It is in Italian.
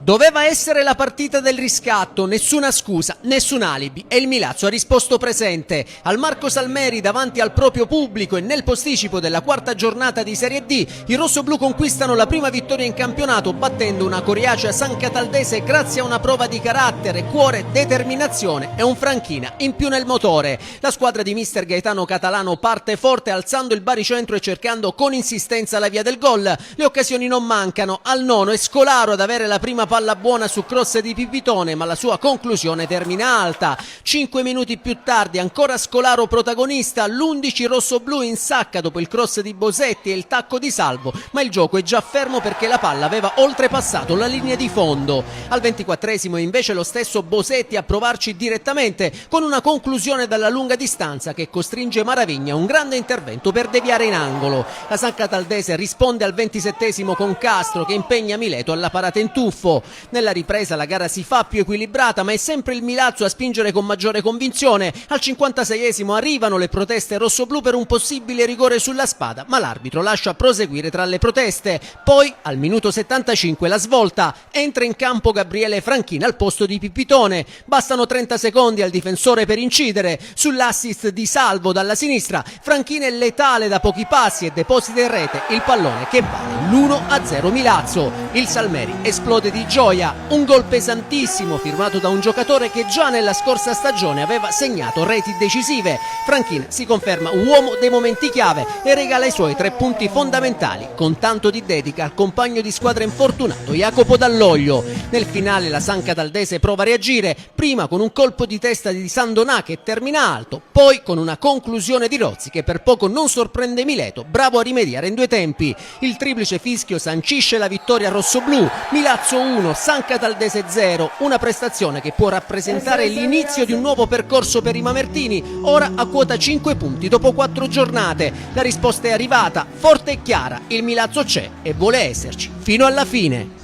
Doveva essere la partita del riscatto, nessuna scusa, nessun alibi e il Milazzo ha risposto presente. Al Marco Salmeri davanti al proprio pubblico e nel posticipo della quarta giornata di Serie D, i rossoblù conquistano la prima vittoria in campionato battendo una coriacea San Cataldese grazie a una prova di carattere, cuore, determinazione e un Franchina in più nel motore. La squadra di mister Gaetano Catalano parte forte alzando il baricentro e cercando con insistenza la via del gol. Le occasioni non mancano, al nono è Scolaro ad avere la prima palla buona su cross di Pipitone, ma la sua conclusione termina alta. 5 minuti più tardi ancora Scolaro protagonista, l'11 rossoblù in sacca dopo il cross di Bosetti e il tacco di Salvo, ma il gioco è già fermo perché la palla aveva oltrepassato la linea di fondo. Al 24esimo invece lo stesso Bosetti a provarci direttamente con una conclusione dalla lunga distanza che costringe Maravigna a un grande intervento per deviare in angolo. La San Cataldese risponde al 27esimo con Castro che impegna Mileto alla parata in tuffo. Nella ripresa la gara si fa più equilibrata, ma è sempre il Milazzo a spingere con maggiore convinzione. Al 56esimo arrivano le proteste rossoblù per un possibile rigore sulla spada, ma l'arbitro lascia proseguire tra le proteste. Poi al minuto 75 la svolta, entra in campo Gabriele Franchina al posto di Pipitone. Bastano 30 secondi al difensore per incidere. Sull'assist di Salvo dalla sinistra, Franchina è letale da pochi passi e deposita in rete il pallone che vale l'1-0 Milazzo. Il Salmeri esplode di gioia, un gol pesantissimo firmato da un giocatore che già nella scorsa stagione aveva segnato reti decisive. Franchina si conferma uomo dei momenti chiave e regala i suoi 3 punti fondamentali con tanto di dedica al compagno di squadra infortunato Jacopo Dall'Oglio. Nel finale la San Cataldese prova a reagire, prima con un colpo di testa di Sandonà che termina alto, poi con una conclusione di Rozzi che per poco non sorprende Mileto, bravo a rimediare in 2 tempi. Il triplice fischio sancisce la vittoria rossoblù, Milazzo 1, San Cataldese 0, una prestazione che può rappresentare l'inizio di un nuovo percorso per i mamertini, ora a quota 5 punti dopo 4 giornate. La risposta è arrivata, forte e chiara, il Milazzo c'è e vuole esserci fino alla fine.